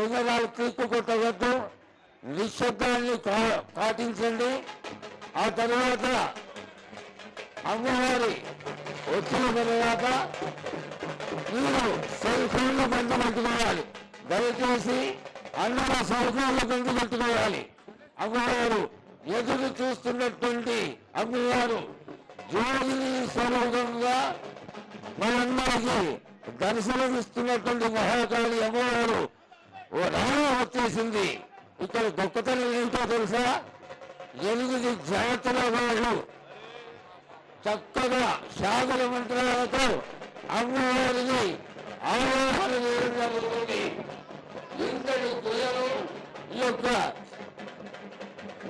కెమెరాలు క్లిక్ కొట్టవద్దు, నిశ్శబ్దాన్ని పాటించండి. ఆ తర్వాత అమ్మవారి వచ్చిన తర్వాత మీరు సెల్ ఫోన్లు బంధు పెట్టుకోవాలి. దయచేసి అందరూ సెల్ ఫోన్లు బంధు పెట్టుకోవాలి. అమ్మవారు ఎదురు చూస్తున్నటువంటి అమ్మవారు జ్యోతిని స్వరూపంగా మనందరికీ దర్శనమిస్తున్నటువంటి మహాకాళి అమ్మవారు ఓ రాణి వచ్చేసింది. ఇక్కడ గొప్పతనం ఏంటో తెలుసా? 8 జాతుల వాళ్ళు చక్కగా శాగల మంత్రాలతో అమ్మవారిని ఆరాధన చేయడం జరుగుతుంది. ఇంతటి పూజలు ఈ యొక్క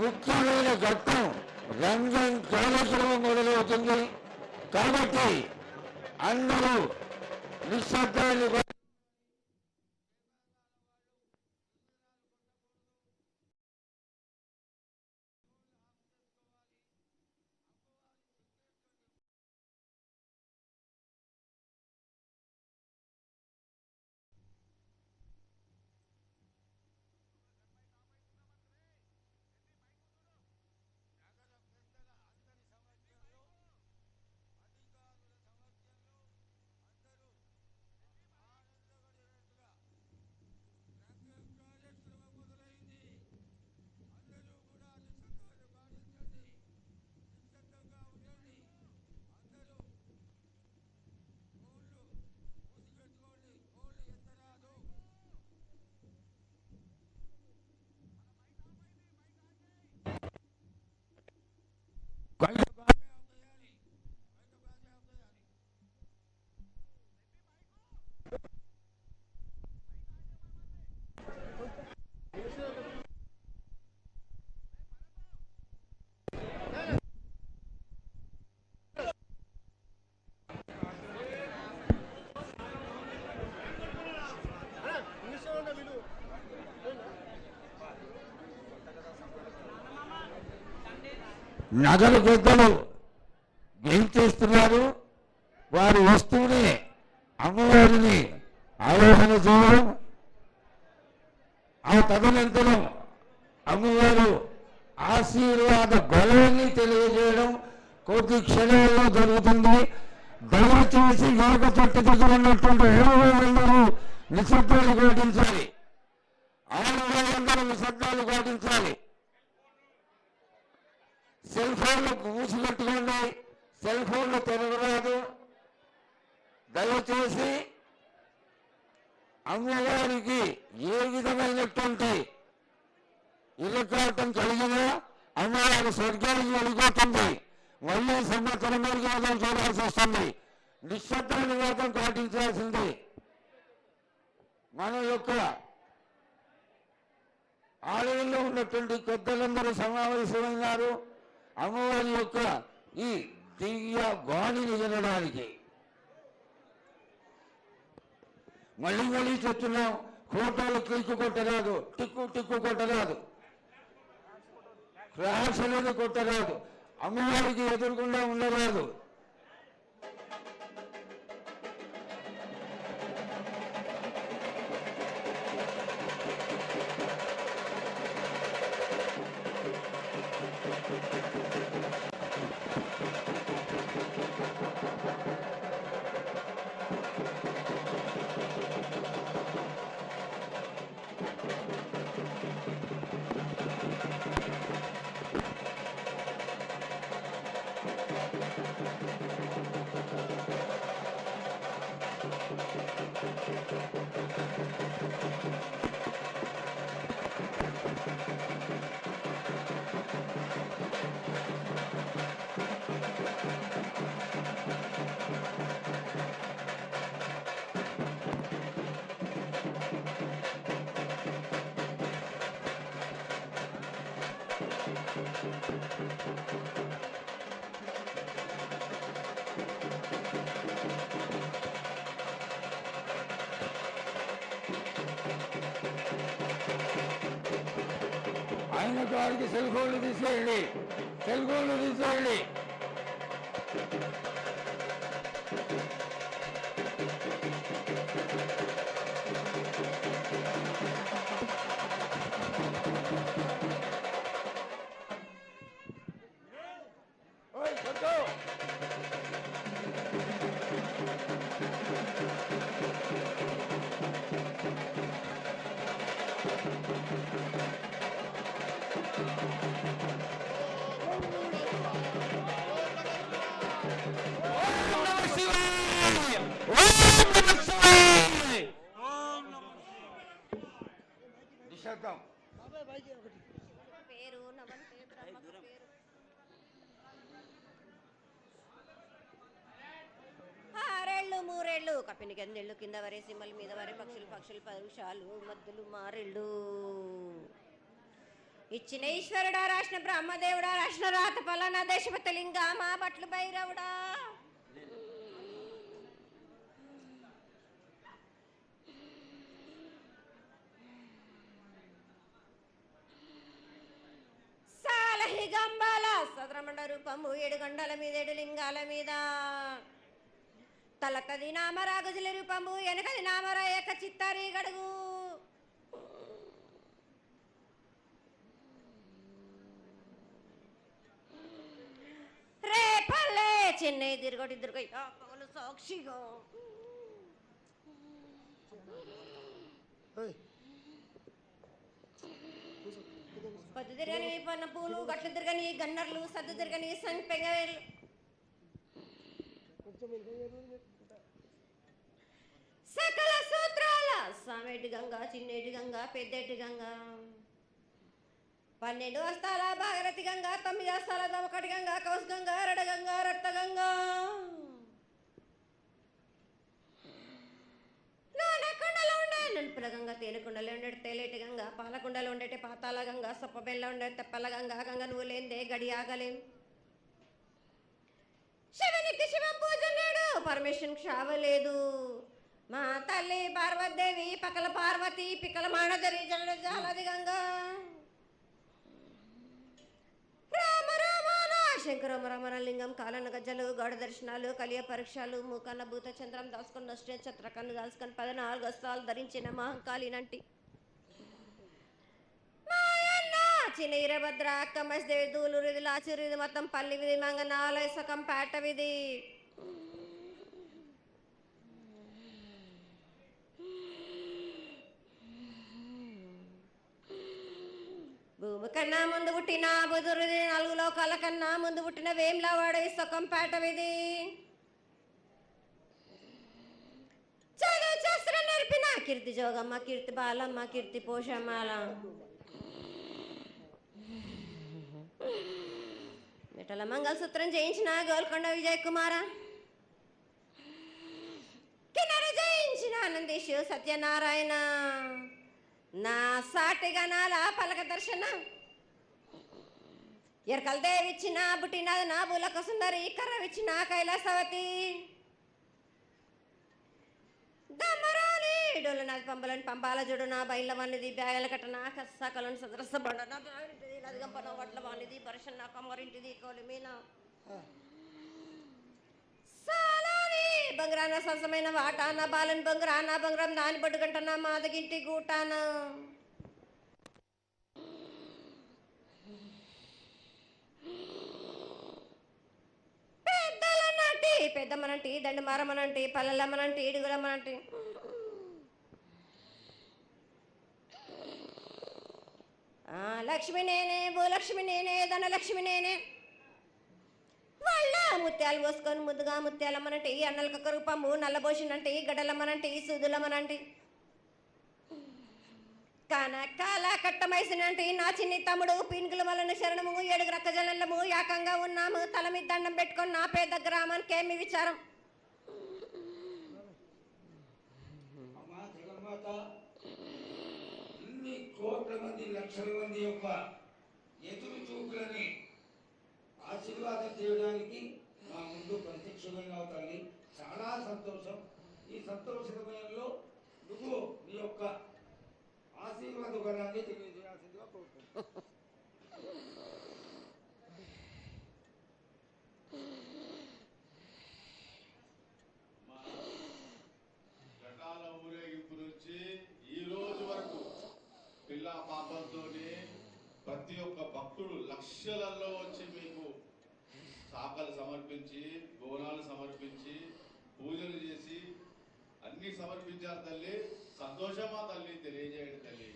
ముఖ్యమైన ఘట్టం రంగం కార్యక్రమం మొదలవుతుంది. కాబట్టి అందరూ నిశ్శబ్దాన్ని నగర పెద్దలు ఏం చేస్తున్నారు? వారు వస్తూనే అమ్మవారిని ఆరాధన చేయడం, ఆ తదనంతరం అమ్మవారు ఆశీర్వాద బలాన్ని తెలియజేయడం కొద్ది క్షణాల్లో జరుగుతుంది. దయచేసి యోగ చెట్టు దగ్గర ఉన్నటువంటి 7,000 నిశ్శబ్దాలు పాటించాలి. 6,000 నిశ్శబ్దాలు పాటించాలి. సెల్ ఫోన్లు మూసిపెట్టుకోండి, సెల్ ఫోన్లు తిరగరాదు. దయచేసి అమ్మవారికి ఏ విధమైనటువంటి ఇరకాటం కలిగినా అమ్మవారి స్వర్గానికి వెళ్ళిపోతుంది. మళ్ళీ సంవత్సరం మార్గం చూడాల్సి వస్తుంది. నిశ్శబ్దాన్ని మాత్రం పాటించాల్సింది. మన యొక్క ఆలయంలో ఉన్నటువంటి పెద్దలందరూ సమావేశమైనారు అమ్మవారి యొక్క ఈ దివ్య వాణిని వినడానికి. మళ్ళీ మళ్ళీ చెప్తున్నాం, ఫోటోలు క్లిక్ కొట్టరాదు, టిక్కు కొట్టరాదు, క్రాష్ అనేది కొట్టరాదు, అమ్మవారికి ఎదురుకుండా ఉండరాదు. ఆయన వారికి సెల్ ఫోన్లు తీసేయండి, సెల్ ఫోన్లు తీసేయండి. శతం. పేరు నవంతే బ్రహ్మకు పేరు. ఆరేళ్ళు మూరేళ్ళు కప్పిని గందెళ్ళు కింద వరే సింహల మీద వరే పక్షులు పరుషాలు మద్దులు మారెళ్ళు. ఇచ్చిన ఈశ్వరుడా రాసిన బ్రహ్మదేవుడా రాసిన రాత పలానా దేశపతి లింగా మా బట్లు భైరవుడా. సాలహి గంబాల సద్రమండ రూపము 7 గండల మీద 7 లింగాల మీద తలకది నామరా గుజల రూపము వెనకది నామరా ఏక చిత్తారి గడుగు. రేపల్లే చెన్నై తిరుగొట్టి పగలు సాక్షిగా పద్దు తిరగని పన్న పూలు గట్లు తిరగని గన్నర్లు సద్దు తిరగని సంపెంగవేళ్ళు సకల సూత్రాల సామేటి గంగా చిన్నేటి గంగా పెద్దేటి గంగా 12 వస్తాల భాగరథి గంగా 9 వస్తాల దమకటి గంగా కౌస్ గంగా రడ గంగా రక్త గంగా నానకుండలో ఉండే నలుపుల గంగా తేనెకుండలో ఉండే తేలేటి గంగా పాలకుండలో ఉండేటి పాతాల గంగా సొప్పబెల్ల ఉండే తెప్పల గంగా గంగ నువ్వు లేందే గడి ఆగలేం. శివునికి శివం పూజ లేడు పరమేశ్వరునికి క్షావలేదు. మా తల్లి పార్వతీదేవి పకల పార్వతి పికల మాణదరి జల జాలది గంగా రామ రామాన శంకరమ రమణ లింగం కాలన గజ్జలు గౌడ దర్శనాలు కలియ పరీక్షలు మూకన్న భూత చంద్రం దాల్చుకొని నష్ట చత్రకన్ను దాల్చుకొని 14 వస్త్రాలు ధరించిన మహంకాళినంటి చిన్న ఈరభద్ర అక్క మసిదేవి దూలూరు ఇది లాచూరు ఇది మొత్తం పల్లి విధి మంగనాలయ సకం పేట విధి భూమి కన్నా ముందు పుట్టిన బుధురుది 4 లోకాల కన్నా ముందు పుట్టిన వేమ్లవాడ సొక్కం పేట విధి చదువు శాస్త్రం నేర్పిన కీర్తి జోగమ్మ కీర్తి బాలమ్మ కీర్తి పోషమ్మాల మిఠల మంగళసూత్రం చేయించిన గోల్కొండ విజయ్ కుమార కిన్నెర జయించిన ఆనందేశు సత్యనారాయణ నా సాటిగా నాల పలక దర్శన ఎరకల దేవిచ్చిన బుట్టినది నా బులక సుందరి కర్రవిచ్చిన కైలాసవతి దమ్మరాని డోలు నాది పంబలని పంపాల జుడు నా బయల వానిది బ్యాగల కట్ట నా కసకలను సదరస బండ నా బ్యాగింటిది నదిగంపన వడ్ల వానిది పరశన్ నా కమ్మరింటిది కోలిమీన సాలాని బంగ్రాన సరసమైన వాటాన బాలన్ బంగ్రాన బంగ్రం దాని పట్టుకుంటున్న మాదగింటి గూటాన పెద్దలనంటి పెద్దమ్మనంటి దండుమారమ్మనంటి పల్లెలమ్మనంటి ఇడుగులమ్మనంటి లక్ష్మి నేనే భూలక్ష్మి నేనే ధనలక్ష్మి నేనే వాళ్ళ ముత్యాలు పోసుకొని ముద్దుగా ముత్యాలమ్మనంటి అన్నలకొక రూపము నల్లబోసినంటి గడ్డలమ్మనంటి సూదులమ్మనంటి కనకాల కట్టమైసినంటి నా చిన్ని తమ్ముడు పీనుగుల వలన శరణము 7 రక్కజలము ఏకంగా ఉన్నాము తల మీద దండం పెట్టుకొని నా పేద గ్రామానికి ఏమి విచారం. ఇన్ని కోట్ల మంది లక్షల మంది యొక్క ఎదురు చూపులని ఆశీర్వాదం చేయడానికి మా ముందు ప్రత్యక్షమైన తల్లి చాలా సంతోషం. ఈ సంతోష సమయంలో నువ్వు నీ యొక్క ఆశీర్వాద గణాన్ని తెలియజేయాల్సిందిగా కోరుకుంటున్నాను. ఘటాల ఊరేగింపు నుంచి ఈ రోజు వరకు పిల్ల పాపంతోనే ప్రతి ఒక్క భక్తుడు లక్షలలో వచ్చి మీకు శాఖలు సమర్పించి బోనాలు సమర్పించి పూజలు చేసి అన్ని సమర్పించారు తల్లి. సంతోషమా తల్లి తెలియజేయండి తల్లి.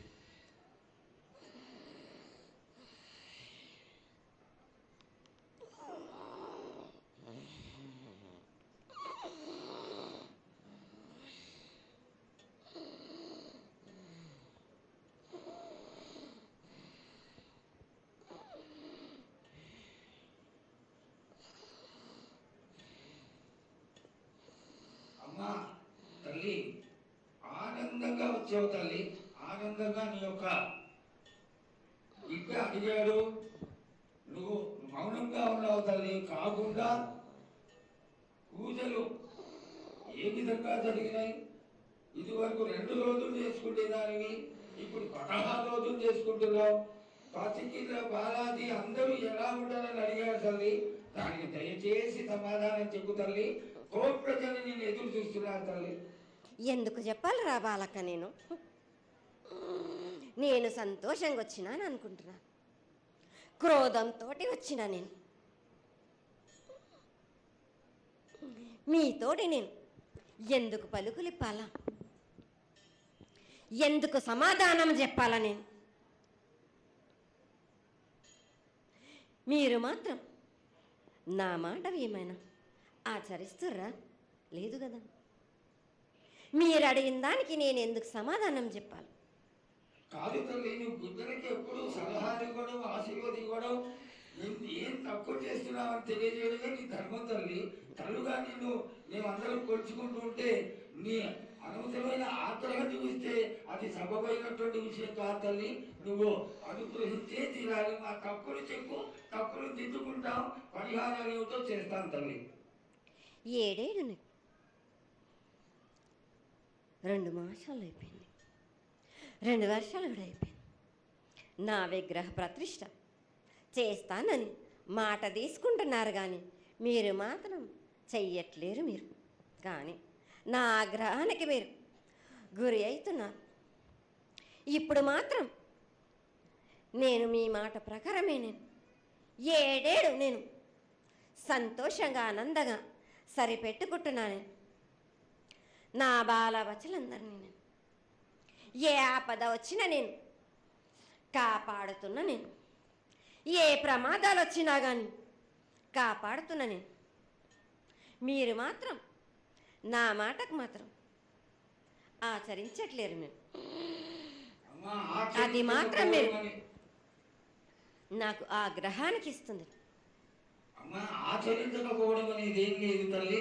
ఆనందంగా నీ యొక్క బిడ్డ అడిగాడు, నువ్వు మౌనంగా ఉన్నావు తల్లి. కాకుండా పూజలు ఏ విధంగా జరిగినాయి? ఇదివరకు 2 రోజులు చేసుకునేదానివి, ఇప్పుడు 16 రోజులు చేసుకుంటున్నావు. పసికిల బాలాజీ అందరూ ఎలా ఉంటారని అడిగాడు తల్లి. దానికి దయచేసి సమాధానం చెప్పు తల్లి. కోటి ప్రజలు నేను ఎదురు చూస్తున్నారు తల్లి. ఎందుకు చెప్పాలి రా బాలక్క? నేను సంతోషంగా వచ్చినాను అనుకుంటున్నాను, క్రోధంతో వచ్చిన నేను మీతోటి నేను ఎందుకు పలుకులిప్పాలా, ఎందుకు సమాధానం చెప్పాలా? నేను మీరు మాత్రం నా మాట ఏమైనా ఆచరిస్తుర్రా? లేదు కదా. మీరు అడిగిన దానికి నేను ఎందుకు సమాధానం చెప్పాలి? కాదు తల్లి, నువ్వు బిడ్డలకి ఎప్పుడు సలహాలు ఇవ్వడం, ఆశీర్వాదం ఇవ్వడం, ఏం తక్కువ చేస్తున్నావని తెలియజేయడమే నీ ధర్మం తల్లి. తల్లుగా మేమందరం కొలుచుకుంటూ ఉంటే నీ అనవసరమైన ఆగ్రహం చూపిస్తే అది సబబైనటువంటి విషయం కాదు తల్లి. నువ్వు అనుగ్రహించే తీరాలి. మా తప్పులు చెప్పు, తప్పులు దిద్దుకుంటాం, పరిహారాలు ఏమిటో చేస్తాను తల్లి. 7 ఏళ్ళు 2 మాసాలు అయిపోయింది, 2 వర్షాలు కూడా అయిపోయింది. నా విగ్రహ ప్రతిష్ట చేస్తానని మాట తీసుకుంటున్నారు కానీ మీరు మాత్రం చెయ్యట్లేరు. మీరు కానీ నా ఆగ్రహానికి మీరు గురి అవుతున్నారు. ఇప్పుడు మాత్రం నేను మీ మాట ప్రకారమే 7 ఏళ్ళు నేను సంతోషంగా ఆనందంగా సరిపెట్టుకుంటున్నాను. నా బాలబచ్చలందరినీ నేను ఏ ఆపద వచ్చినా నేను కాపాడుతున్నా. నేను ఏ ప్రమాదాలు వచ్చినా కానీ కాపాడుతున్నా. నేను మీరు మాత్రం నా మాటకు మాత్రం ఆచరించట్లేరు. నేను అది మాత్రం మీరు నాకు ఆగ్రహానికి ఇస్తుంది. అమ్మ, ఆచరించకపోవడం అనేది ఏం లేదు తల్లి.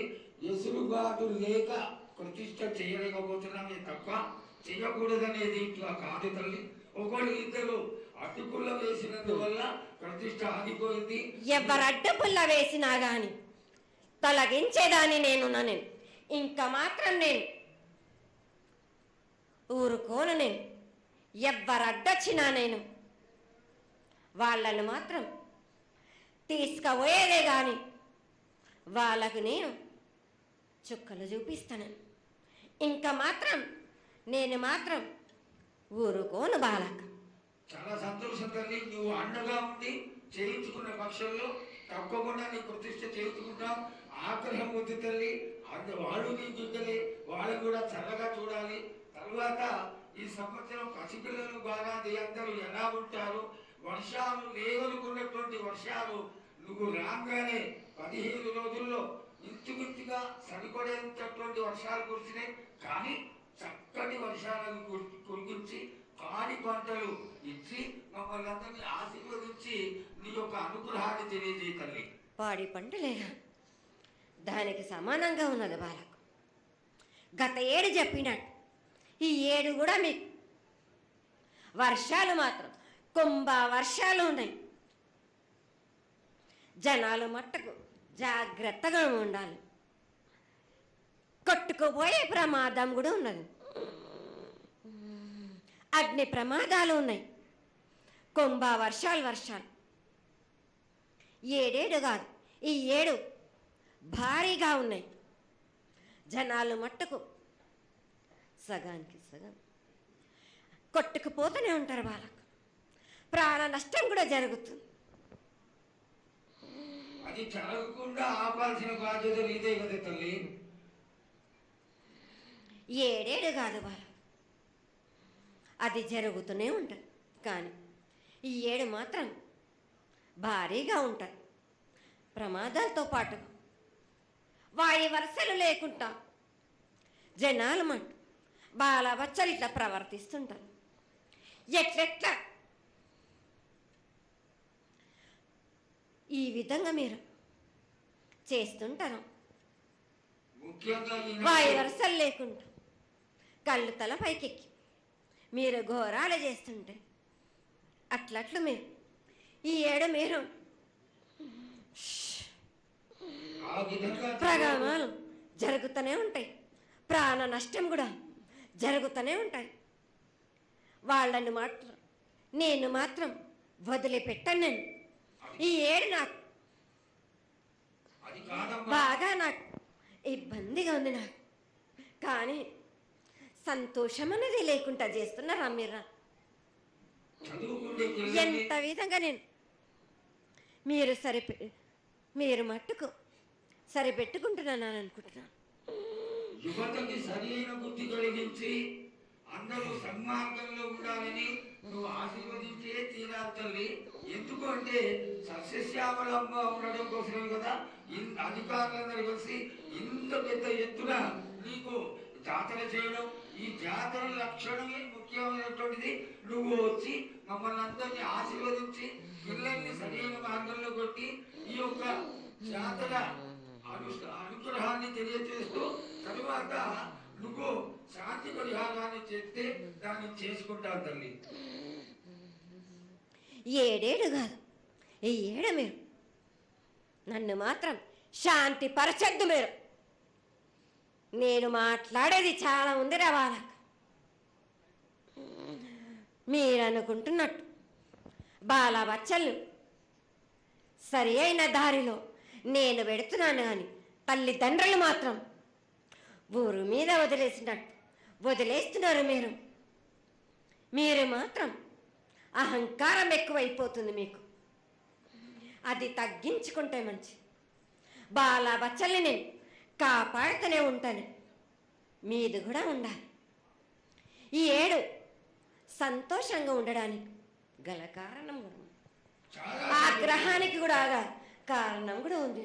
ఎసురుబాటు లేక ప్రతిష్ట చేయలేకపోతున్నామే తప్ప చేయకూడదనేది ఇట్లా కాదు తల్లి. ఒకళ్ళు ఇద్దరు అడ్డుపుల్ల వేసినందువల్ల ప్రతిష్ట ఆగిపోయింది. ఎవరు అడ్డుపుల్ల వేసినా గాని తొలగించేదాన్ని నేను ఇంకా మాత్రం నేను ఊరుకోను. నేను ఎవరు అడ్డొచ్చినా నేను వాళ్ళను మాత్రం తీసుకుపోయేదే కానీ వాళ్ళకు నేను చుక్కలు చూపిస్తాను. ఇంకా మాత్రం నేను మాత్రం ఊరుకోను బాలక. చాలా సంతోషం తల్లి. నువ్వు అండగా ఉండి చేయించుకున్న పక్షంలో తప్పకుండా నీ ప్రతిష్ట చేయించుకుంటాం. ఆగ్రహం వద్దు తల్లి. వాళ్ళు నీ బిడ్డలే, వాళ్ళు కూడా చల్లగా చూడాలి. తర్వాత ఈ సంవత్సరం పసిపిల్లలు బాగా అందరూ ఎలా ఉంటారు? వర్షాలు లేవనుకున్నటువంటి వర్షాలు నువ్వు రాగానే 15 రోజుల్లో ఇంచుమించుగా సరిపడేటటువంటి వర్షాలు కురిసినాయి. కానీ చక్కటి వర్షాలను కురిపించి పాడి పంటలు ఇచ్చి మమ్మల్ని అందరినీ ఆశీర్వదించి నీ యొక్క అనుగ్రహాన్ని తెలియజేయ తల్లి. పాడి పంటలేగా దానికి సమానంగా ఉన్నది బాలకు. గత 7 చెప్పినట్టు ఈ 7 కూడా మీకు వర్షాలు మాత్రం కుంభ వర్షాలు ఉన్నాయి. జనాలు మట్టుకు జాగ్రత్తగా ఉండాలి. కొట్టుకుపోయే ప్రమాదం కూడా ఉన్నది. అగ్ని ప్రమాదాలు ఉన్నాయి. కుంభ వర్షాలు 7 కాదు, ఈ 7 భారీగా ఉన్నాయి. జనాలు మట్టుకు సగానికి సగం కొట్టుకుపోతూనే ఉంటారు. వాళ్ళకు ప్రాణ నష్టం కూడా జరుగుతుంది. అది జరగకుండా ఆపాల్సిన బాధ్యత నీదే కదా తల్లి. 7 కాదు వాళ్ళు, అది జరుగుతూనే ఉంటుంది. కానీ ఈ 7 మాత్రం భారీగా ఉంటాయి. ప్రమాదాలతో పాటు వాయి వరుసలు లేకుండా జనాలు మట్టు బాలబచ్చలు ఇట్లా ప్రవర్తిస్తుంటారు. ఎట్లెట్లా ఈ విధంగా మీరు చేస్తుంటారు. వాయి వరుసలు లేకుండా కళ్ళు తల పైకెక్కి మీరు ఘోరాలు చేస్తుంటే అట్లట్లు మీరు ఈ ఏడు మీరు ఆ విధంగా ప్రగామాలు జరుగుతూనే ఉంటాయి, ప్రాణ నష్టం కూడా జరుగుతూనే ఉంటాయి. వాళ్ళని మాత్రం నేను మాత్రం వదిలిపెట్టాను. నేను ఈ ఏడు నాకు అది కాదమ్మా. బాగా నాకు ఇబ్బందిగా ఉంది నాకు, కానీ సంతోషం అనేది లేకుండా చేస్తున్నారా మీరు? చదువుకుంటే పిల్లల్ని ఎంత విధంగా నేను మీరు మట్టుకు సరిపెట్టుకుంటున్నాను అనుకుంటున్నాను. యువతకి సరైన బుద్ధి కలిగించి అందరూ సన్మార్గంలో ఉండాలని నువ్వు ఆశీర్వదించే తీరాలి తల్లి. ఎందుకు అంటే సస్యశ్యామలంగా ఉండడం కోసమే కదా అధికారులందరూ కలిసి ఇంత పెద్ద ఎత్తున నీకు జాతర చేయడం. ఈ జాతర లక్షణమే ముఖ్యమైనటువంటిది. నువ్వు వచ్చి మమ్మల్ని అందరినీ ఆశీర్వదించి పిల్లల్ని సరైన మార్గంలో కొట్టి ఈ యొక్క జాతర అనుగ్రహాన్ని తెలియజేస్తూ తరువాత నువ్వు శాంతి పరిహారాన్ని చేస్తే దాన్ని చేసుకుంటావు తల్లి. ఏడేడు కాదు, ఈ ఏడు మీరు నన్ను మాత్రం శాంతి పరచద్దు. నేను మాట్లాడేది చాలా ఉంది వాళ్ళకు. మీరు అనుకుంటున్నట్టు బాలబచ్చలు సరి అయిన దారిలో నేను పెడుతున్నాను, కానీ తల్లిదండ్రులు మాత్రం ఊరు మీద వదిలేస్తున్నారు. మీరు మాత్రం అహంకారం ఎక్కువైపోతుంది మీకు. అది తగ్గించుకుంటే మంచి. బాలబచ్చల్ని నేను కాపాడుతూనే ఉంటాను, మీది కూడా ఉండాలి. ఈ ఏడు సంతోషంగా ఉండడానికి గల కారణం కూడా ఉంది. ఆగ్రహానికి కూడా కారణం కూడా ఉంది.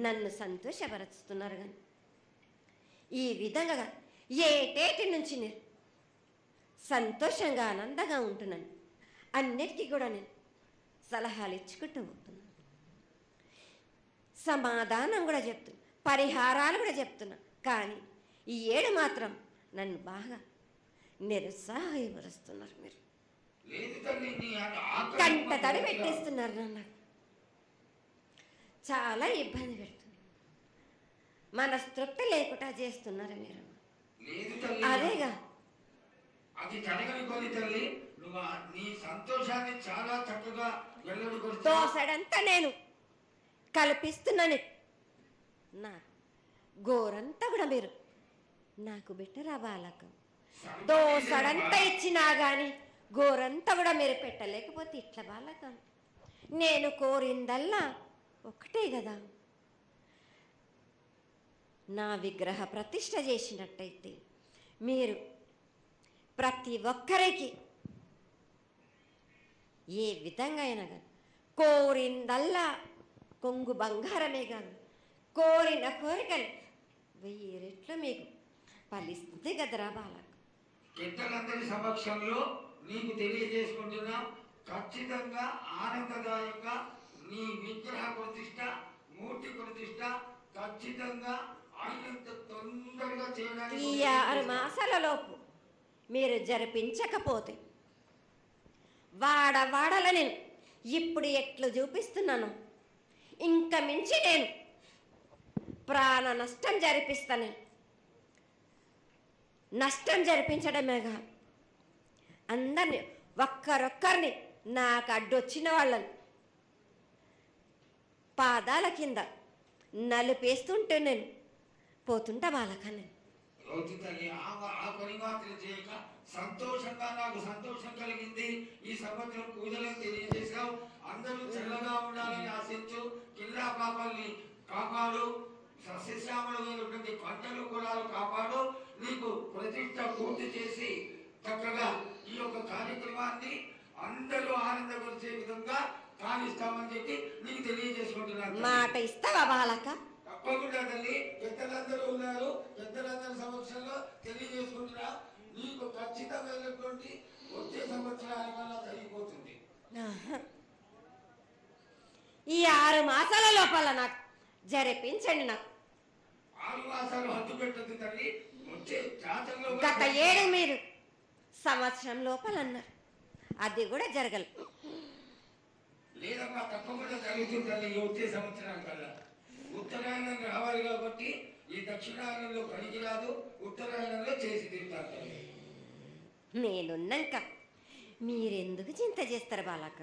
నన్ను సంతోషపరుస్తున్నారు, కానీ ఈ విధంగా ఏటేటి నుంచి నేను సంతోషంగా ఆనందంగా ఉంటున్నాను. అన్నిటికీ కూడా నేను సలహాలు ఇచ్చుకుంటూ పోతున్నాను, సమాధానం కూడా చెప్తున్నా, పరిహారాలు కూడా చెప్తున్నా. కానీ ఈ ఏడు మాత్రం నన్ను బాగా నిరుత్సాహపరుస్తున్నారు. మీరు కంట తడి పెట్టేస్తున్నారు, నన్ను చాలా ఇబ్బంది పెడుతుంది, మనస్తృప్తి లేకుండా చేస్తున్నారు మీరు. అదేగా అది జరగని కొని తల్లి. నువ్వు నీ సంతోషాన్ని చాలా చక్కగా దోసడంతా నేను కల్పిస్తున్నాను. నా గోరంతా కూడా మీరు నాకు బెట్టరా బాలకు. దోసడంతా ఇచ్చినా కానీ గోరంతా కూడా మీరు పెట్టలేకపోతే ఇట్లా బాలకు. నేను కోరిందల్లా ఒకటే కదా, నా విగ్రహ ప్రతిష్ఠ చేసినట్టయితే మీరు ప్రతి ఒక్కరికి ఏ విధంగా అయినా కానీ కోరిందల్లా కొంగు బంగారమే కాదు, కోరిన కోరికలు 1000 రెట్లు మీకు ఫలిస్తుంది కదరా బాలకు. పెద్దలందరి సమక్షంలో నీకు తెలియజేసుకుంటున్నా, ఖచ్చితంగా ఆనందదాయంగా నీ విగ్రహ ప్రతిష్ట, మూర్తి ప్రతిష్ట ఖచ్చితంగా అయినంత తొందరగా చేయడానికి. ఈ 6 మాసాల లోపు మీరు జరిపించకపోతే వాడవాడల నేను ఇప్పుడు ఎట్లు చూపిస్తున్నాను, ఇంకా మించి నేను ప్రాణ నష్టం జరిపిస్తాను. నష్టం జరిపించడమేగా, అందరినీ ఒక్కరొక్కరిని నాకు అడ్డొచ్చిన వాళ్ళని పాదాల కింద నలిపేస్తుంటే నేను పోతుంటా వాళ్ళకని. ఆ పని మాత్రం చేయక సంతోషంగా నాకు సంతోషం కలిగింది. ఈ సంవత్సరం పూజలను తెలియజేశావు. అందరూ చల్లగా ఉండాలని ఆశించు. కిల్లా పాపాలని కాపాడు. సస్యశ్యామలమైనటువంటి పంటలు కులాలు కాపాడు. నీకు ప్రతిష్ట పూర్తి చేసి చక్కగా ఈ యొక్క కార్యక్రమాన్ని అందరూ ఆనందపరిచే విధంగా కానిస్తామని చెప్పి నీకు తెలియజేసుకుంటున్నాను. మాట ఇస్తావా బాలక? తప్పకుండా తల్లి. పెద్దలందరూ ఉన్నారు, పెద్దలందరి సమక్షంలో తెలియజేసుకుంటున్నా. నీకు ఖచ్చితమైనటువంటి వచ్చే సంవత్సరాల వల్ల జరిగిపోతుంది. ఈ 6 మాసాల లోపల నాకు జరిపించండి. నాకు 6 మాసాలు హద్దు పెట్టదు తల్లి. వచ్చే జాతరలో గత ఏడు మీరు సంవత్సరం లోపల అన్నారు. అది కూడా జరగల. లేదమ్మా తప్పకుండా జరుగుతుంది తల్లి. ఈ వచ్చే సంవత్సరం కల్లా ఉత్తరాయణం రావాలి కాబట్టి ఈ దక్షిణాయనంలో పనికి రాదు, ఉత్తరాయణంలో చేసి తీరుతారు తల్లి. నేనున్నాక మీరెందుకు చింత చేస్తారు బాలక?